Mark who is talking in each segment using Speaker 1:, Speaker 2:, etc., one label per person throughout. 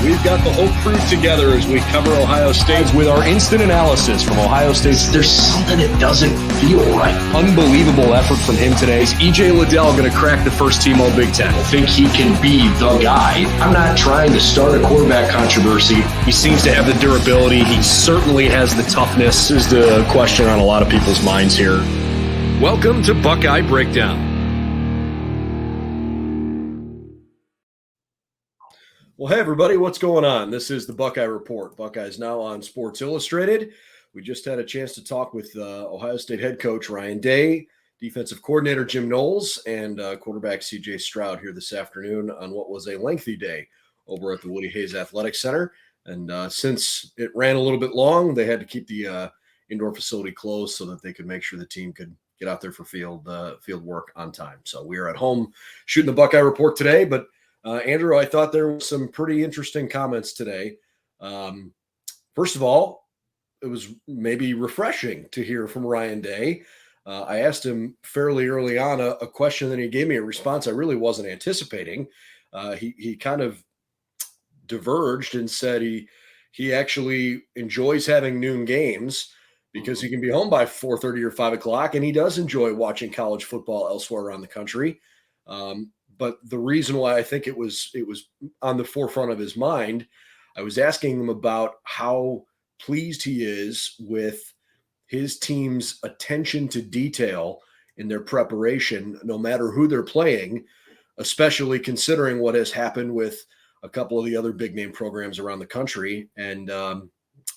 Speaker 1: We've got the whole crew together as we cover Ohio State with our instant analysis from Ohio State.
Speaker 2: There's something that doesn't feel right.
Speaker 1: Unbelievable effort from him today. Is E.J. Liddell going to crack the first team All Big Ten?
Speaker 2: I think he can be the guy. I'm not trying to start a quarterback controversy.
Speaker 1: He seems to have the durability. He certainly has the toughness. This is the question on a lot of people's minds here. Welcome to Buckeye Breakdown. Well, hey, everybody, what's going on? This is the Buckeye Report. Buckeyes Now on Sports Illustrated. We just had a chance to talk with Ohio State head coach Ryan Day, defensive coordinator Jim Knowles, and quarterback C.J. Stroud here this afternoon on what was a lengthy day over at the Woody Hayes Athletic Center. And since it ran a little bit long, they had to keep the indoor facility closed so that they could make sure the team could get out there for field work on time. So we are at home shooting the Buckeye Report today, but Andrew, I thought there were some pretty interesting comments today. First of all, it was maybe refreshing to hear from Ryan Day. I asked him fairly early on a question, and he gave me a response I really wasn't anticipating. He kind of diverged and said he actually enjoys having noon games because he can be home by 4:30 or 5 o'clock, and he does enjoy watching college football elsewhere around the country. But the reason why I think it was on the forefront of his mind, I was asking him about how pleased he is with his team's attention to detail in their preparation, no matter who they're playing, especially considering what has happened with a couple of the other big name programs around the country. And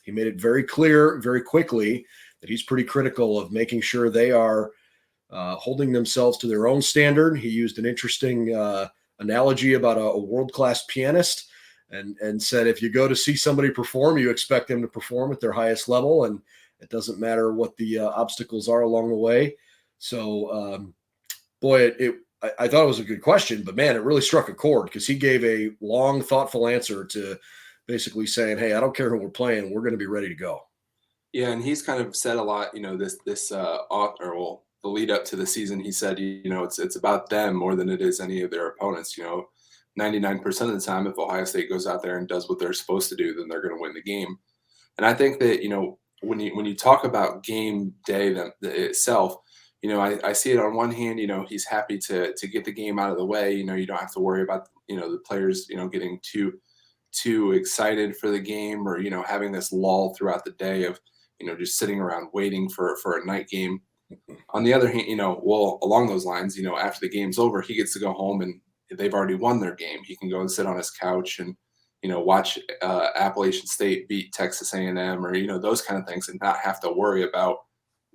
Speaker 1: he made it very clear very quickly that he's pretty critical of making sure they are holding themselves to their own standard. He used an interesting analogy about a world-class pianist and said, if you go to see somebody perform, you expect them to perform at their highest level, and it doesn't matter what the obstacles are along the way. So, I thought it was a good question, but man, it really struck a chord because he gave a long, thoughtful answer to basically saying, hey, I don't care who we're playing. We're going to be ready to go.
Speaker 3: Yeah, and he's kind of said a lot, the lead up to the season. He said, it's about them more than it is any of their opponents. 99% of the time, if Ohio State goes out there and does what they're supposed to do, then they're going to win the game. And I think that, when you talk about game day itself, I see it on one hand, he's happy to get the game out of the way. You don't have to worry about, the players, getting too excited for the game or, having this lull throughout the day of, just sitting around waiting for a night game. On the other hand, along those lines, after the game's over, he gets to go home and they've already won their game. He can go and sit on his couch and, watch Appalachian State beat Texas A&M or, those kind of things and not have to worry about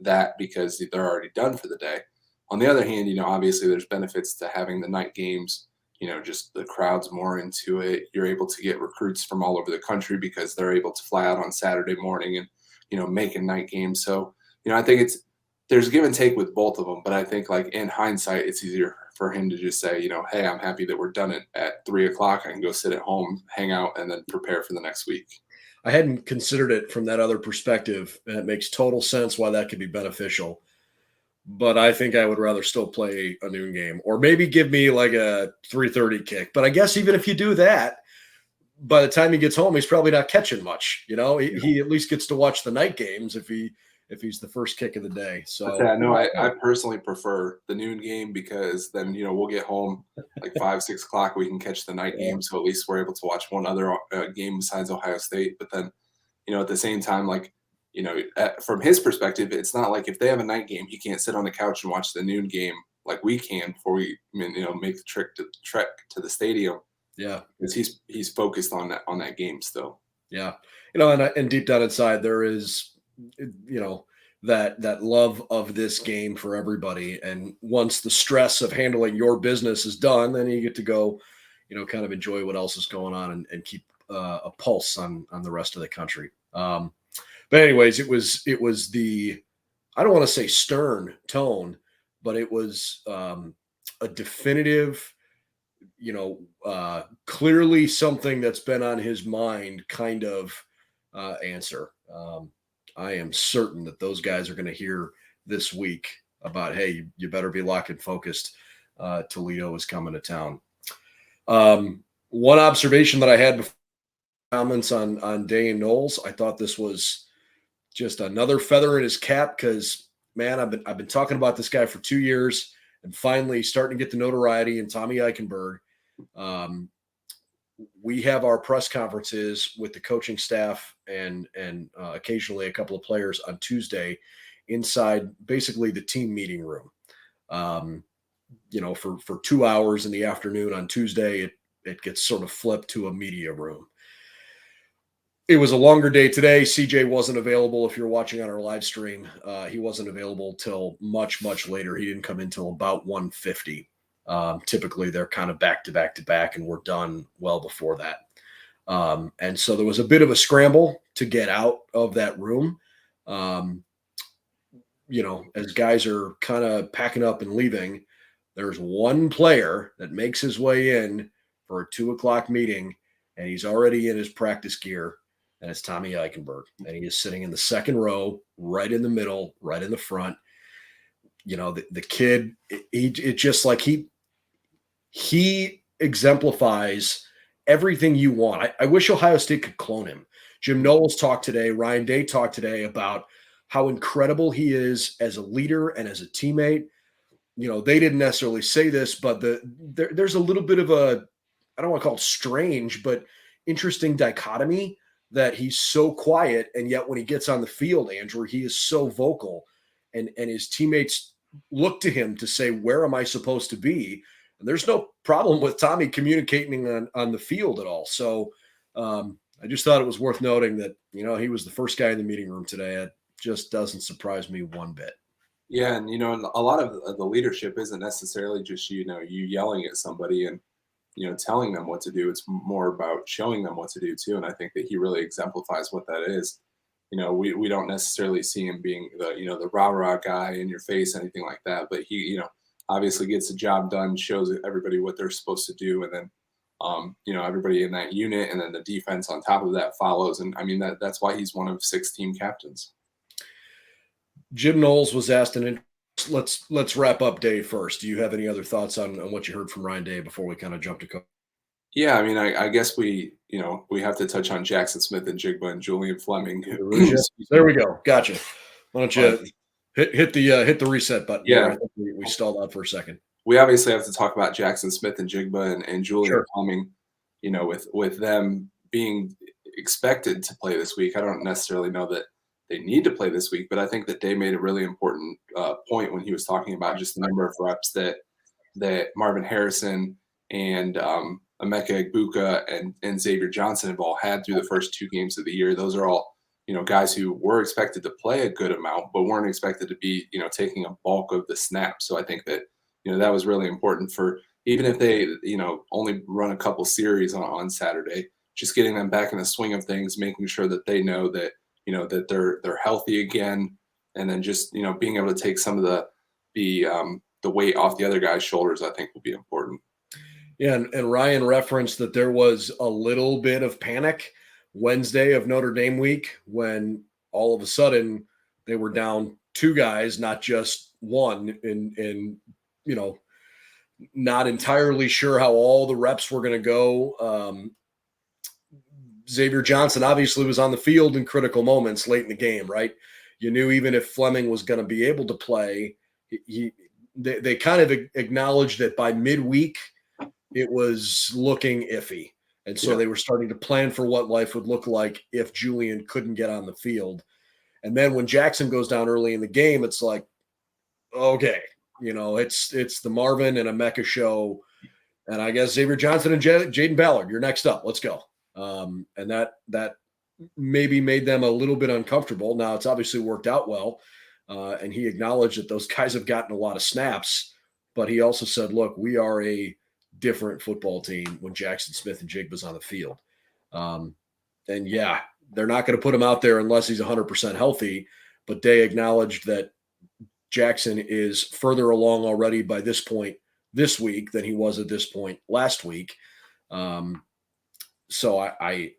Speaker 3: that because they're already done for the day. On the other hand, obviously there's benefits to having the night games, just the crowd's more into it. You're able to get recruits from all over the country because they're able to fly out on Saturday morning and, make a night game. So, I think there's give and take with both of them, but I think like in hindsight, it's easier for him to just say, hey, I'm happy that we're done it at 3 o'clock. I can go sit at home, hang out, and then prepare for the next week.
Speaker 1: I hadn't considered it from that other perspective, and it makes total sense why that could be beneficial. But I think I would rather still play a noon game or maybe give me like a 3:30 kick. But I guess even if you do that, by the time he gets home, he's probably not catching much. He at least gets to watch the night games if he's the first kick of the day. So
Speaker 3: yeah, no, I personally prefer the noon game because then, we'll get home like 5, 6 o'clock. We can catch the night game. So at least we're able to watch one other game besides Ohio State. But then, at the same time, like, from his perspective, it's not like if they have a night game, he can't sit on the couch and watch the noon game like we can before we, make the trek to the stadium.
Speaker 1: Yeah.
Speaker 3: Because he's focused on that game still.
Speaker 1: Yeah. And deep down inside, there is, that love of this game for everybody. And once the stress of handling your business is done, then you get to go, kind of enjoy what else is going on and keep a pulse on the rest of the country. But anyways, it was the, I don't want to say stern tone, but it was a definitive, clearly something that's been on his mind kind of answer. I am certain that those guys are going to hear this week about, hey, you better be locked and focused. Toledo is coming to town. One observation that I had before comments on Day and Knowles. I thought this was just another feather in his cap because, man, I've been talking about this guy for 2 years and finally starting to get the notoriety in Tommy Eichenberg. We have our press conferences with the coaching staff and occasionally a couple of players on Tuesday inside basically the team meeting room. For 2 hours in the afternoon on Tuesday, it gets sort of flipped to a media room. It was a longer day today. CJ wasn't available. If you're watching on our live stream, he wasn't available till much, much later. He didn't come in till about 1:50. Typically, they're kind of back to back to back, and we're done well before that. And so there was a bit of a scramble to get out of that room. As guys are kind of packing up and leaving, there's one player that makes his way in for a 2:00 meeting, and he's already in his practice gear. And it's Tommy Eichenberg. And he is sitting in the second row, right in the middle, right in the front. The kid, he exemplifies everything you want. I wish Ohio State could clone him. Jim Knowles talked today, Ryan Day talked today about how incredible he is as a leader and as a teammate. They didn't necessarily say this, but there's a little bit of a, I don't want to call it strange, but interesting dichotomy that he's so quiet, and yet when he gets on the field, Andrew, he is so vocal, and his teammates look to him to say, where am I supposed to be? And there's no problem with Tommy communicating on the field at all. So I just thought it was worth noting that, he was the first guy in the meeting room today. It just doesn't surprise me one bit.
Speaker 3: Yeah, and a lot of the leadership isn't necessarily just you yelling at somebody and telling them what to do. It's more about showing them what to do too. And I think that he really exemplifies what that is. We don't necessarily see him being the rah-rah guy in your face, anything like that. But he, obviously gets the job done, shows everybody what they're supposed to do. And then, everybody in that unit and then the defense on top of that follows. And I mean, that's why he's one of 6 team captains.
Speaker 1: Jim Knowles was asked, and let's wrap up Day first. Do you have any other thoughts on what you heard from Ryan Day before we kind of jump to coach?
Speaker 3: Yeah, I mean, I guess we have to touch on Jackson Smith-Njigba and Julian Fleming.
Speaker 1: There we go. Gotcha. Why don't you hit the reset button?
Speaker 3: Yeah,
Speaker 1: I think we stalled out for a second.
Speaker 3: We obviously have to talk about Jackson Smith-Njigba and Julian Fleming. With them being expected to play this week, I don't necessarily know that they need to play this week, but I think that Day made a really important point when he was talking about just the number of reps that Marvin Harrison and Emeka Egbuka and Xavier Johnson have all had through the first 2 games of the year. Those are all, guys who were expected to play a good amount, but weren't expected to be, taking a bulk of the snaps. So I think that, that was really important for, even if they, only run a couple series on Saturday, just getting them back in the swing of things, making sure that they know that, that they're healthy again, and then just being able to take some of the weight off the other guy's shoulders, I think will be important.
Speaker 1: Yeah, and Ryan referenced that there was a little bit of panic Wednesday of Notre Dame week when all of a sudden they were down 2 guys, not just one, and not entirely sure how all the reps were going to go. Xavier Johnson obviously was on the field in critical moments late in the game, right? You knew even if Fleming was going to be able to play, they kind of acknowledged that by midweek it was looking iffy. And so they were starting to plan for what life would look like if Julian couldn't get on the field. And then when Jackson goes down early in the game, it's like, okay, it's the Marvin and Emeka show. And I guess Xavier Johnson and Jaden Ballard, you're next up. Let's go. And that maybe made them a little bit uncomfortable. Now it's obviously worked out well. And he acknowledged that those guys have gotten a lot of snaps, but he also said, look, we are a different football team when Jackson Smith-Njigba's on the field. And yeah, they're not going to put him out there unless he's 100% healthy, but they acknowledged that Jackson is further along already by this point this week than he was at this point last week. So I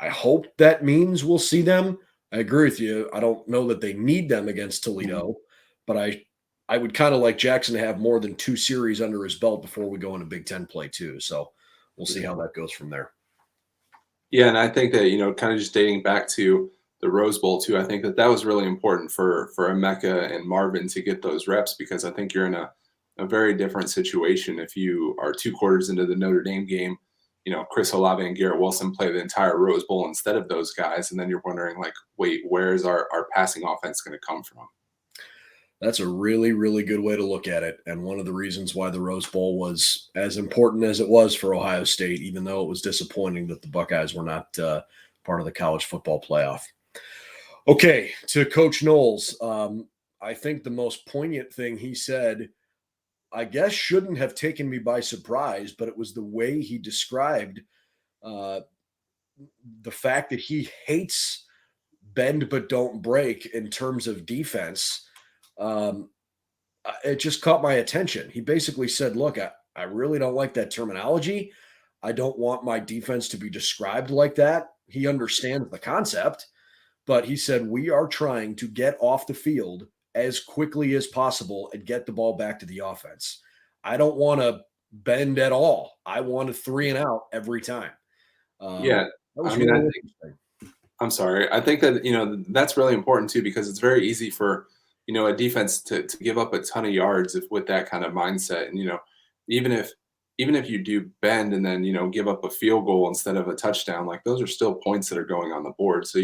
Speaker 1: hope that means we'll see them. I agree with you. I don't know that they need them against Toledo, but I would kind of like Jackson to have more than 2 series under his belt before we go into Big Ten play too. So we'll see how that goes from there.
Speaker 3: Yeah, and I think that, kind of just dating back to the Rose Bowl too, I think that was really important for Emeka and Marvin to get those reps, because I think you're in a very different situation if you are 2 quarters into the Notre Dame game. Chris Olave and Garrett Wilson play the entire Rose Bowl instead of those guys, and then you're wondering, like, wait, where's our passing offense going to come from?
Speaker 1: That's a really, really good way to look at it. And one of the reasons why the Rose Bowl was as important as it was for Ohio State, even though it was disappointing that the Buckeyes were not part of the college football playoff. Okay, to Coach Knowles, I think the most poignant thing he said, I guess, shouldn't have taken me by surprise, but it was the way he described uh, the fact that he hates bend but don't break in terms of defense. Um, it just caught my attention. He basically said, look, I really don't like that terminology. I don't want my defense to be described like that. He understands the concept, but he said, we are trying to get off the field as quickly as possible and get the ball back to the offense. I don't want to bend at all. I want a 3 and out every time.
Speaker 3: Yeah,
Speaker 1: That was
Speaker 3: I mean,
Speaker 1: really interesting.
Speaker 3: I'm sorry. I think that, that's really important too, because it's very easy for, a defense to give up a ton of yards with that kind of mindset. And, even if you do bend and then, give up a field goal instead of a touchdown, like, those are still points that are going on the board. So,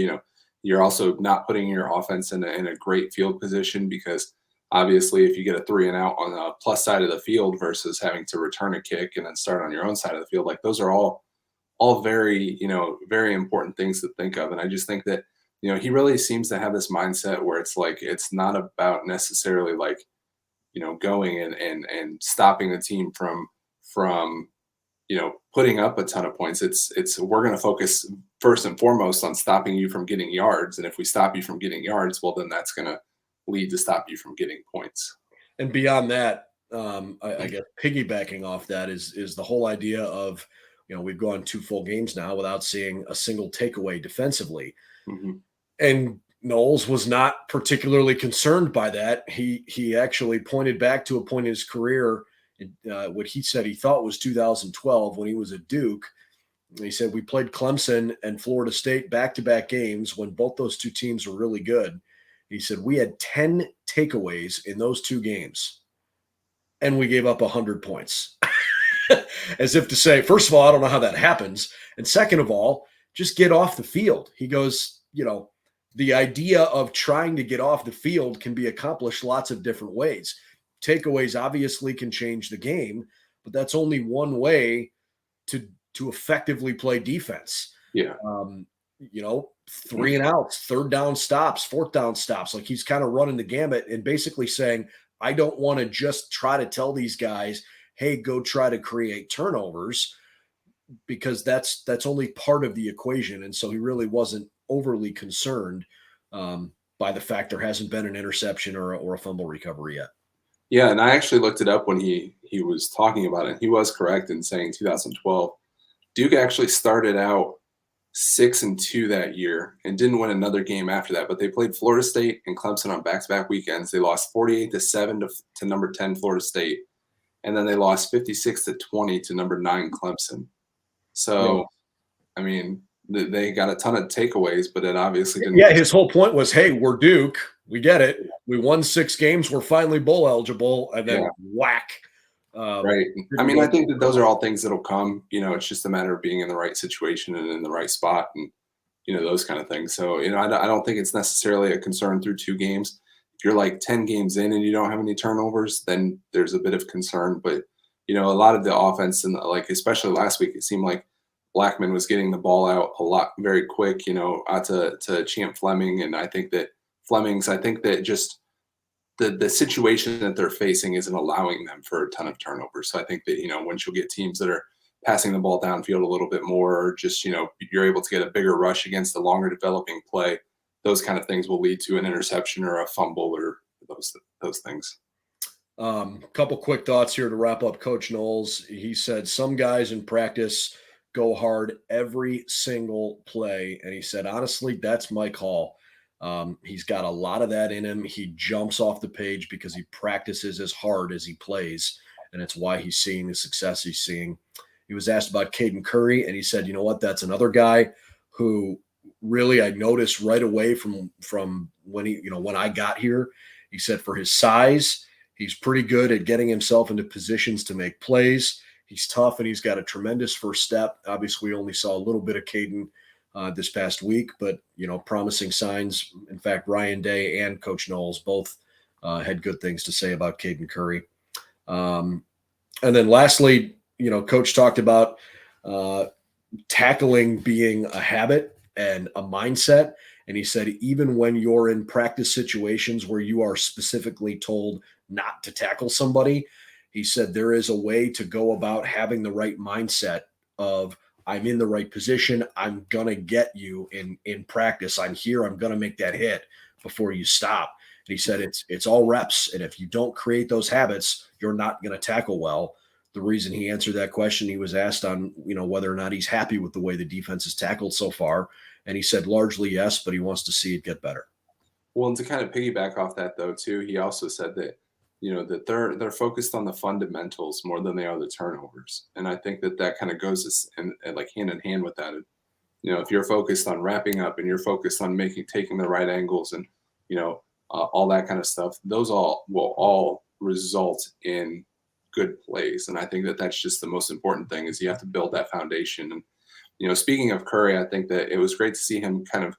Speaker 3: you're also not putting your offense in a great field position, because obviously if you get a 3 and out on the plus side of the field versus having to return a kick and then start on your own side of the field, like, those are all very, very important things to think of. And I just think that, he really seems to have this mindset where it's like, it's not about necessarily, like, going and stopping the team from, putting up a ton of points. It's we're going to focus first and foremost on stopping you from getting yards. And if we stop you from getting yards, well, then that's going to lead to stop you from getting points.
Speaker 1: And beyond that, I guess piggybacking off that is the whole idea of, we've gone 2 full games now without seeing a single takeaway defensively.
Speaker 3: Mm-hmm.
Speaker 1: And Knowles was not particularly concerned by that. He actually pointed back to a point in his career, what he said he thought was 2012 when he was at Duke. He said, we played Clemson and Florida State back-to-back games when both those 2 teams were really good. He said, we had 10 takeaways in those 2 games, and we gave up 100 points. As if to say, first of all, I don't know how that happens. And second of all, just get off the field. He goes, the idea of trying to get off the field can be accomplished lots of different ways. Takeaways obviously can change the game, but that's only one way to effectively play defense.
Speaker 3: Yeah.
Speaker 1: 3 and outs, 3rd down stops, 4th down stops. Like, he's kind of running the gamut and basically saying, I don't want to just try to tell these guys, hey, go try to create turnovers, because that's only part of the equation. And so he really wasn't overly concerned by the fact there hasn't been an interception or a fumble recovery yet.
Speaker 3: Yeah, and I actually looked it up when he was talking about it. He was correct in saying 2012. Duke actually started out 6-2 that year and didn't win another game after that. But they played Florida State and Clemson on back-to-back weekends. They lost 48-7 to number 10 Florida State, and then they lost 56-20 to number 9 Clemson. So, I mean, they got a ton of takeaways, but it obviously didn't.
Speaker 1: Yeah, his whole point was, hey, we're Duke. We get it. We won 6 games. We're finally bowl eligible. And then whack.
Speaker 3: Right. I mean, I think that those are all things that'll come. It's just a matter of being in the right situation and in the right spot and, those kind of things. So, I don't think it's necessarily a concern through 2 games. If you're like 10 games in and you don't have any turnovers, then there's a bit of concern. But, a lot of the offense, and like especially last week, it seemed like Blackman was getting the ball out a lot very quick, out to Champ Fleming. And I think that just the situation that they're facing isn't allowing them for a ton of turnovers. So I think that, once you'll get teams that are passing the ball downfield a little bit more, or just, you're able to get a bigger rush against a longer developing play, those kind of things will lead to an interception or a fumble or those things.
Speaker 1: Couple quick thoughts here to wrap up Coach Knowles. He said some guys in practice go hard every single play. And he said, honestly, that's Mike Hall. He's got a lot of that in him. He jumps off the page because he practices as hard as he plays. And it's why he's seeing the success he's seeing. He was asked about Kaden Curry, and he said, you know what, that's another guy who really I noticed right away from when when I got here. He said for his size, he's pretty good at getting himself into positions to make plays. He's tough, and he's got a tremendous first step. Obviously, we only saw a little bit of Kaden this past week, but, promising signs. In fact, Ryan Day and Coach Knowles both had good things to say about Kaden Curry. And then lastly, Coach talked about tackling being a habit and a mindset. And he said, even when you're in practice situations where you are specifically told not to tackle somebody, he said there is a way to go about having the right mindset of, I'm in the right position. I'm going to get you in practice. I'm here. I'm going to make that hit before you stop. And he said, it's all reps. And if you don't create those habits, you're not going to tackle well. The reason he answered that question, he was asked on, whether or not he's happy with the way the defense has tackled so far. And he said largely yes, but he wants to see it get better.
Speaker 3: Well, and to kind of piggyback off that though, too, he also said that, that they're focused on the fundamentals more than they are the turnovers. And I think that kind of goes like hand in hand with that. If you're focused on wrapping up and you're focused on taking the right angles and, all that kind of stuff, those all will all result in good plays. And I think that that's just the most important thing is you have to build that foundation. And, speaking of Curry, I think that it was great to see him kind of,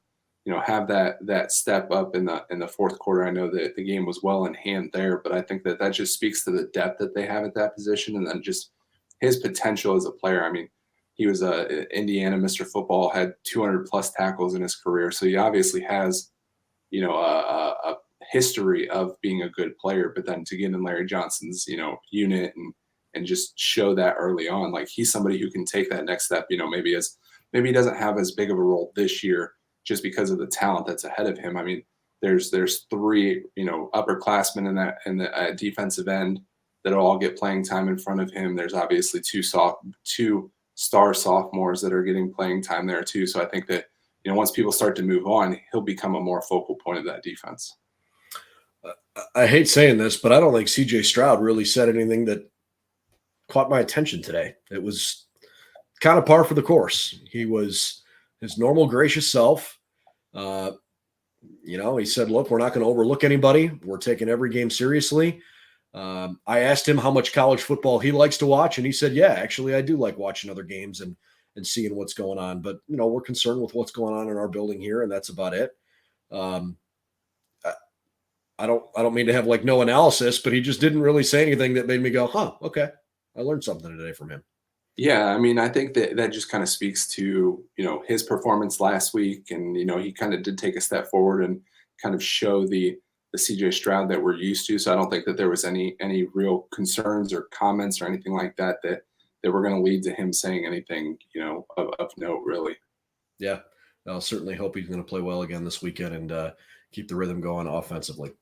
Speaker 3: have that step up in the fourth quarter. I know that the game was well in hand there, but I think that just speaks to the depth that they have at that position and then just his potential as a player. I mean, he was Indiana Mr. Football, had 200 plus tackles in his career. So he obviously has, a history of being a good player, but then to get in Larry Johnson's, unit and just show that early on, like he's somebody who can take that next step, maybe he doesn't have as big of a role this year just because of the talent that's ahead of him. I mean, there's three, upperclassmen in the defensive end that'll all get playing time in front of him. There's obviously two star sophomores that are getting playing time there too. So I think that, once people start to move on, he'll become a more focal point of that defense.
Speaker 1: I hate saying this, but I don't think C.J. Stroud really said anything that caught my attention today. It was kind of par for the course. He was his normal gracious self. He said, look, we're not going to overlook anybody. We're taking every game seriously. I asked him how much college football he likes to watch, and he said, yeah, actually, I do like watching other games and seeing what's going on. But, we're concerned with what's going on in our building here, and that's about it. I don't mean to have like no analysis, but he just didn't really say anything that made me go, okay, I learned something today from him.
Speaker 3: Yeah, I mean, I think that just kind of speaks to, his performance last week. And, he kind of did take a step forward and kind of show the CJ Stroud that we're used to. So I don't think that there was any real concerns or comments or anything like that were going to lead to him saying anything, of note, really.
Speaker 1: Yeah, I'll certainly hope he's going to play well again this weekend and keep the rhythm going offensively.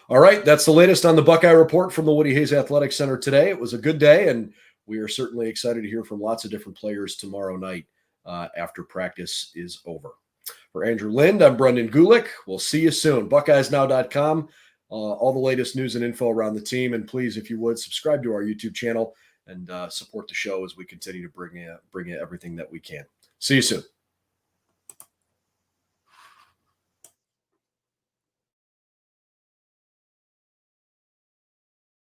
Speaker 1: All right, that's the latest on the Buckeye Report from the Woody Hayes Athletic Center today. It was a good day, and we are certainly excited to hear from lots of different players tomorrow night after practice is over. For Andrew Lind, I'm Brendan Gulick. We'll see you soon. BuckeyesNow.com, all the latest news and info around the team. And please, if you would, subscribe to our YouTube channel and support the show as we continue to bring you everything that we can. See you soon.